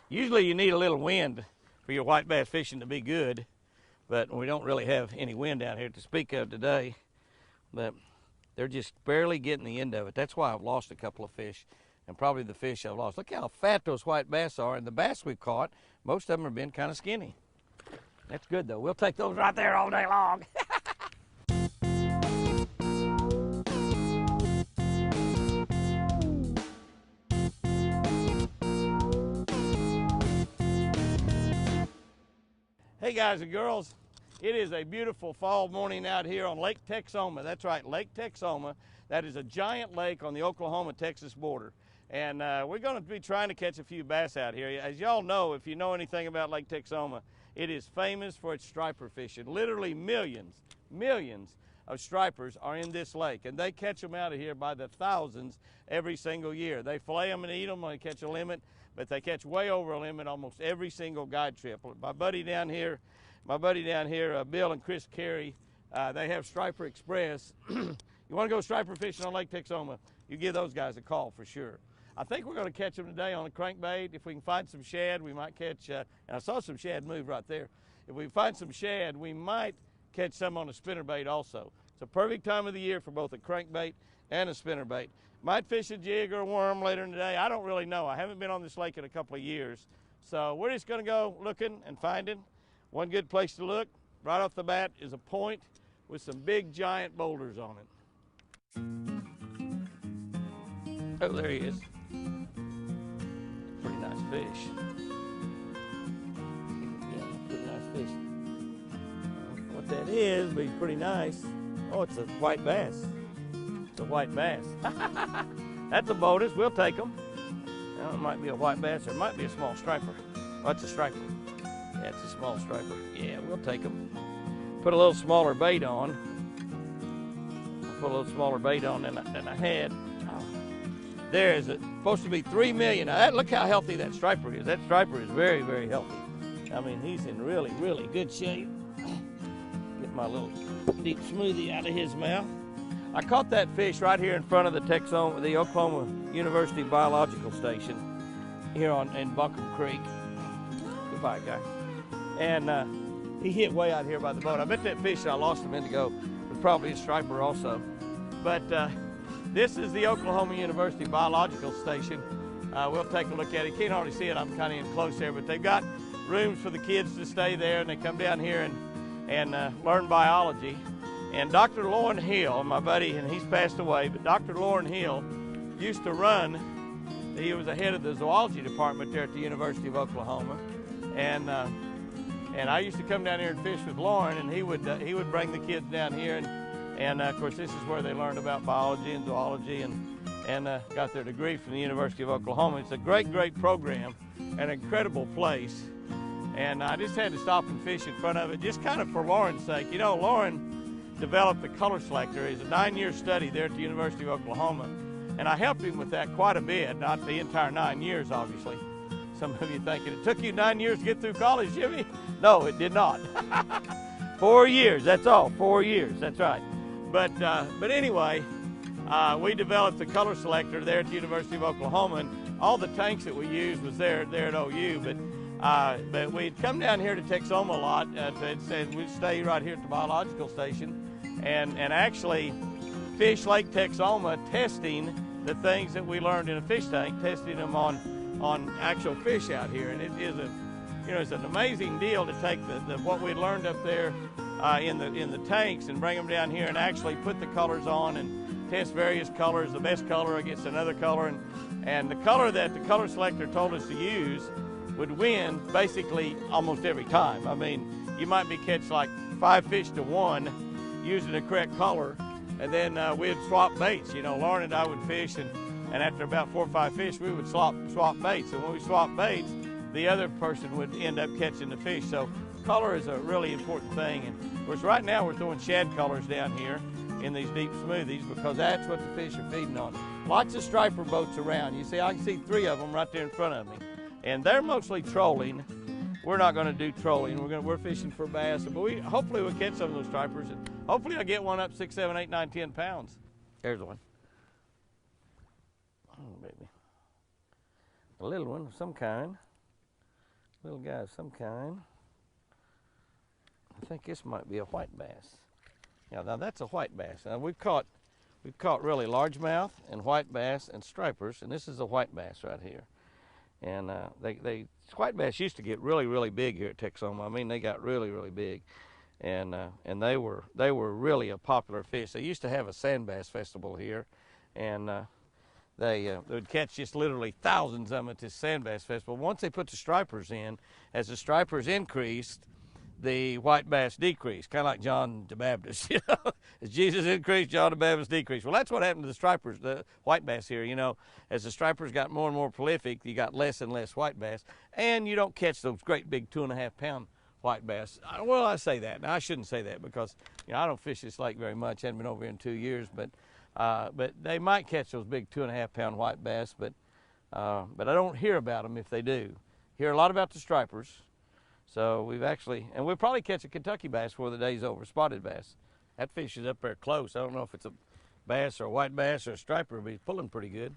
Usually you need a little wind for your white bass fishing to be good, but we don't really have any wind out here to speak of today. But they're just barely getting the end of it. That's why I've lost a couple of fish, and probably the fish I've lost. Look how fat those white bass are, and the bass we've caught, most of them have been kind of skinny. That's good though. We'll take those right there all day long. Hey guys and girls, it is a beautiful fall morning out here on Lake Texoma. That's right, Lake Texoma. That is a giant lake on the Oklahoma-Texas border. And we're going to be trying to catch a few bass out here. As y'all know, if you know anything about Lake Texoma, it is famous for its striper fishing. Literally millions of stripers are in this lake, and they catch them out of here by the thousands every single year. They fillet them and eat them when they catch a limit, but they catch way over a limit almost every single guide trip. My buddy down here, Bill and Chris Carey, they have Striper Express. You want to go striper fishing on Lake Texoma, you give those guys a call for sure. I think we're going to catch them today on a crankbait. If we can find some shad, we might catch, and I saw some shad move right there. If we find some shad, we might catch some on a spinnerbait also. It's a perfect time of the year for both a crankbait and a spinnerbait. Might fish a jig or a worm later in the day. I don't really know. I haven't been on this lake in a couple of years. So we're just going to go looking and finding. One good place to look right off the bat is a point with some big giant boulders on it. Oh, there he is. Pretty nice fish. Yeah, pretty nice fish. What that is, but he's pretty nice. Oh, it's a white bass. It's a white bass. That's a bonus. We'll take them. Well, it might be a white bass or it might be a small striper. Oh, it's a striper. Yeah, it's a small striper. Yeah, we'll take them. Put a little smaller bait on. I'll put a little smaller bait on than I had. Oh. There is supposed to be 3 million. Now, look how healthy that striper is. That striper is very, very healthy. I mean, he's in really, really good shape. Get my little deep smoothie out of his mouth. I caught that fish right here in front of the Oklahoma University Biological Station here in Buncombe Creek. Goodbye, guy. And he hit way out here by the boat. I bet that fish I lost a minute ago was probably a striper also. But this is the Oklahoma University Biological Station. We'll take a look at it. You can't hardly see it. I'm kind of in close there, but they've got rooms for the kids to stay there, and they come down here and learn biology. And Dr. Lauren Hill, my buddy, and he's passed away, but Dr. Lauren Hill used to run, he was the head of the zoology department there at the University of Oklahoma. And I used to come down here and fish with Lauren, and he would bring the kids down here, and of course this is where they learned about biology and zoology and got their degree from the University of Oklahoma. It's a great, great program, an incredible place. And I just had to stop and fish in front of it, just kind of for Lauren's sake. You know, Lauren developed the color selector. It's a 9-year study there at the University of Oklahoma. And I helped him with that quite a bit, not the entire 9 years, obviously. Some of you thinking, it took you 9 years to get through college, Jimmy? No, it did not. 4 years, that's all, 4 years, that's right. But anyway, we developed the color selector there at the University of Oklahoma, and all the tanks that we used was there at OU, but we'd come down here to Texoma a lot, and we'd stay right here at the biological station, and actually fish Lake Texoma, testing the things that we learned in a fish tank, testing them on actual fish out here. And it is it's an amazing deal to take what we learned up there in the tanks and bring them down here and actually put the colors on and test various colors, the best color against another color, and the color that the color selector told us to use would win basically almost every time. I mean, you might be catch like 5 fish to 1 using the correct color, and then we'd swap baits. You know, Lauren and I would fish, and after about 4 or 5 fish, we would swap baits. And when we swapped baits, the other person would end up catching the fish. So color is a really important thing. And of course, right now we're throwing shad colors down here in these deep smoothies because that's what the fish are feeding on. Lots of striper boats around. You see, I can see 3 of them right there in front of me. And they're mostly trolling. We're not going to do trolling. We're fishing for bass, but hopefully we'll catch some of those stripers, and hopefully I'll get one up 6, 7, 8, 9, 10 pounds. There's one. Oh, baby. A little one of some kind. Little guy of some kind. I think this might be a white bass. Yeah, now that's a white bass. Now we've caught really largemouth and white bass and stripers, and this is a white bass right here. And white bass used to get really, really big here at Texoma. I mean, they got really, really big, and they were really a popular fish. They used to have a sand bass festival here, and they would catch just literally thousands of them at this sand bass festival. Once they put the stripers in, as the stripers increased, the white bass decreased, kind of like John the Baptist. You know, as Jesus increased, John the Baptist decreased. Well, that's what happened to the stripers, the white bass here. You know, as the stripers got more and more prolific, you got less and less white bass, and you don't catch those great big 2.5 pound white bass. Well, I say that. Now, I shouldn't say that because, you know, I don't fish this lake very much. I haven't been over here in 2 years, but they might catch those big 2.5 pound white bass, but I don't hear about them if they do. Hear a lot about the stripers. So we'll probably catch a Kentucky bass before the day's over, spotted bass. That fish is up there close. I don't know if it's a bass or a white bass or a striper, but he's pulling pretty good.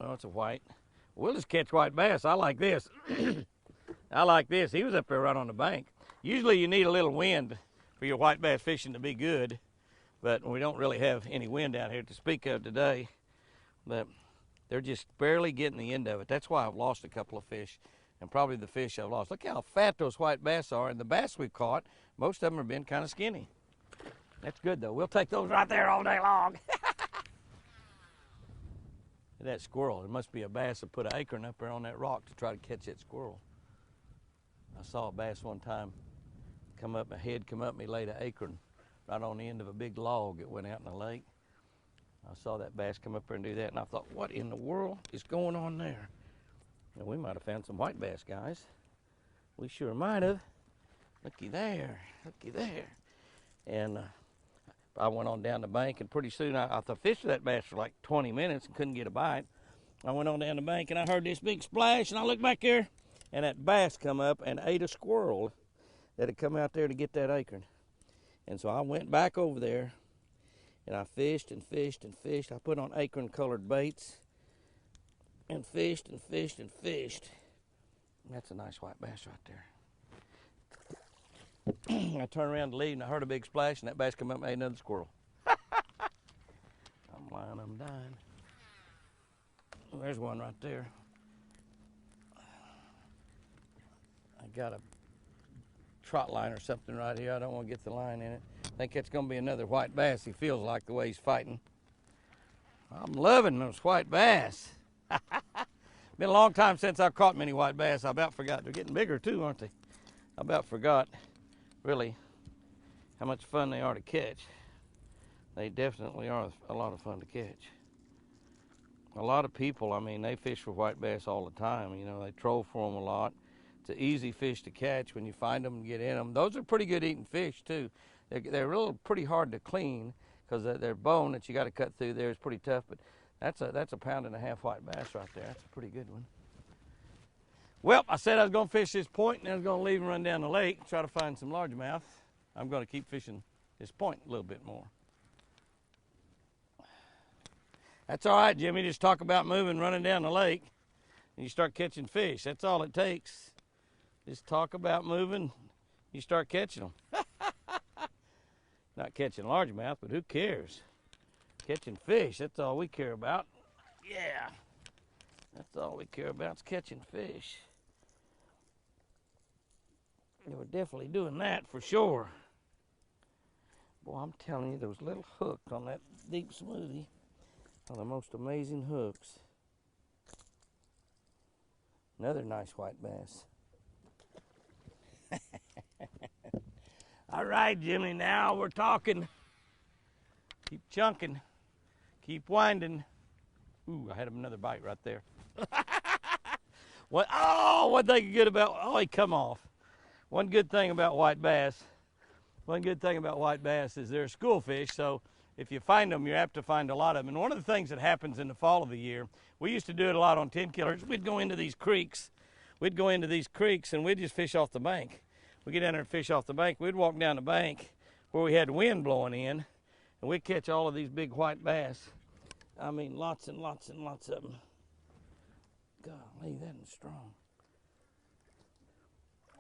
Oh, it's a white. We'll just catch white bass. I like this. I like this. He was up there right on the bank. Usually you need a little wind for your white bass fishing to be good, but we don't really have any wind out here to speak of today. But they're just barely getting the end of it. That's why I've lost a couple of fish. And probably the fish I've lost. Look how fat those white bass are, and the bass we've caught, most of them have been kind of skinny. That's good, though. We'll take those right there all day long. That squirrel, there must be a bass that put an acorn up there on that rock to try to catch that squirrel. I saw a bass one time come up, my head come up, and he laid an acorn right on the end of a big log that went out in the lake. I saw that bass come up there and do that, and I thought, what in the world is going on there? Now, we might have found some white bass, guys. We sure might have. Looky there, looky there. And I went on down the bank, and pretty soon I fished that bass for like 20 minutes and couldn't get a bite. I went on down the bank, and I heard this big splash, and I looked back there, and that bass come up and ate a squirrel that had come out there to get that acorn. And so I went back over there, and I fished and fished and fished. I put on acorn-colored baits, and fished and fished and fished. That's a nice white bass right there. I turned around to leave, and I heard a big splash, and that bass come up and ate another squirrel. I'm lying, I'm dying. Oh, there's one right there. I got a trot line or something right here. I don't want to get the line in it. I think that's going to be another white bass. He feels like the way he's fighting. I'm loving those white bass. Been a long time since I've caught many white bass. I about forgot. They're getting bigger too, aren't they? I about forgot, really, how much fun they are to catch. They definitely are a lot of fun to catch. A lot of people, I mean, they fish for white bass all the time. You know, they troll for them a lot. It's an easy fish to catch when you find them and get in them. Those are pretty good eating fish too. They're really pretty hard to clean because their bone that you got to cut through there is pretty tough. But that's a 1.5 pound white bass right there. That's a pretty good one. Well, I said I was going to fish this point, and I was going to leave and run down the lake, try to find some largemouth. I'm going to keep fishing this point a little bit more. That's all right, Jimmy. Just talk about moving, running down the lake, and you start catching fish. That's all it takes. Just talk about moving, you start catching them. Not catching largemouth, but who cares? Catching fish, that's all we care about. Yeah, that's all we care about is catching fish. They were definitely doing that for sure. Boy, I'm telling you, those little hooks on that deep smoothie are the most amazing hooks. Another nice white bass. All right, Jimmy, now we're talking. Keep chunking. Keep winding. Ooh, I had another bite right there. What? Oh, one thing good about, oh, he come off. One good thing about white bass is they're school fish, so if you find them, you're apt to find a lot of them. And one of the things that happens in the fall of the year, we used to do it a lot on 10 killers. We'd go into these creeks. And we'd just fish off the bank. We'd get down there and fish off the bank. We'd walk down the bank where we had wind blowing in, and we'd catch all of these big white bass. I mean, lots and lots and lots of them. Golly, that is strong.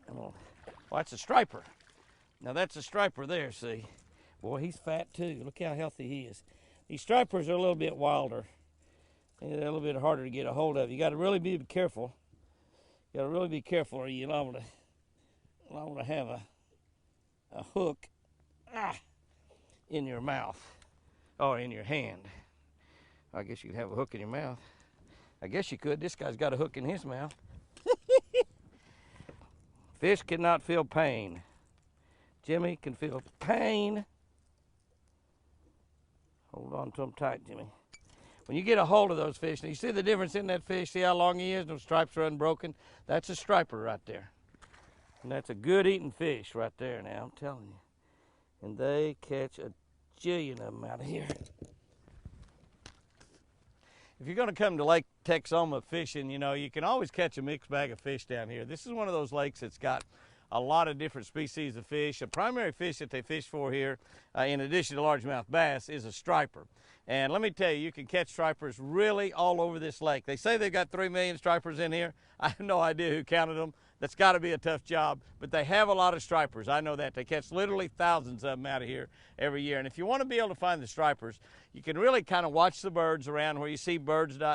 Well, that's a striper. Now that's a striper there, see? Boy, he's fat too. Look how healthy he is. These stripers are a little bit wilder. And they're a little bit harder to get a hold of. You got to really be careful. You got to really be careful, or you're liable to have a hook in your mouth or in your hand. I guess you could have a hook in your mouth. I guess you could. This guy's got a hook in his mouth. Fish cannot feel pain. Jimmy can feel pain. Hold on to him tight, Jimmy. When you get a hold of those fish, and you see the difference in that fish, see how long he is, those stripes are unbroken? That's a striper right there. And that's a good eating fish right there now, I'm telling you. And they catch a jillion of them out of here. If you're going to come to Lake Texoma fishing, you know, you can always catch a mixed bag of fish down here. This is one of those lakes that's got a lot of different species of fish. A primary fish that they fish for here, in addition to largemouth bass, is a striper. And let me tell you, you can catch stripers really all over this lake. They say they've got 3 million stripers in here. I have no idea who counted them. That's got to be a tough job, but they have a lot of stripers. I know that. They catch literally thousands of them out of here every year. And if you want to be able to find the stripers, you can really kind of watch the birds around where you see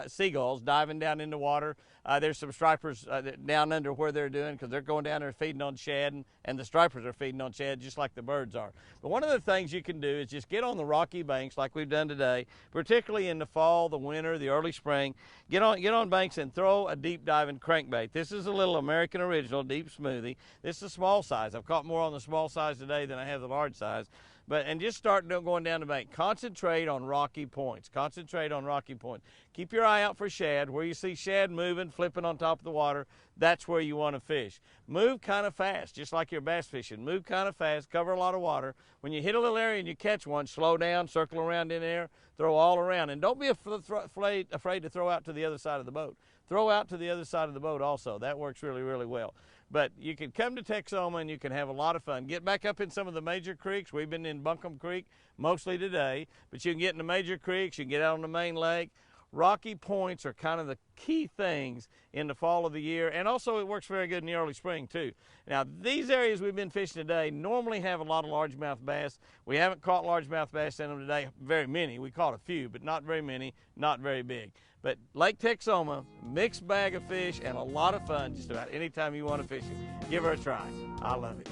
seagulls diving down into water. There's some stripers down under where they're doing, because they're going down there feeding on shad, and the stripers are feeding on shad just like the birds are. But one of the things you can do is just get on the rocky banks like we've done today, particularly in the fall, the winter, the early spring. Get on banks and throw a deep diving crankbait. This is a little American Original Deep Smoothie. This is a small size. I've caught more on the small size today than I have the large size. And just start going down the bank. Concentrate on rocky points. Concentrate on rocky points. Keep your eye out for shad. Where you see shad moving, flipping on top of the water, that's where you want to fish. Move kind of fast, just like you're bass fishing. Move kind of fast, cover a lot of water. When you hit a little area and you catch one, slow down, circle around in there, throw all around. And don't be afraid to throw out to the other side of the boat. Throw out to the other side of the boat also. That works really, really well. But you can come to Texoma and you can have a lot of fun. Get back up in some of the major creeks. We've been in Buncombe Creek mostly today, but you can get in the major creeks, you can get out on the main lake. Rocky points are kind of the key things in the fall of the year, and also it works very good in the early spring too. Now, these areas we've been fishing today normally have a lot of largemouth bass. We haven't caught largemouth bass in them today, very many. We caught a few, but not very many, not very big. But Lake Texoma, mixed bag of fish and a lot of fun just about anytime you want to fish it. Give her a try. I love it.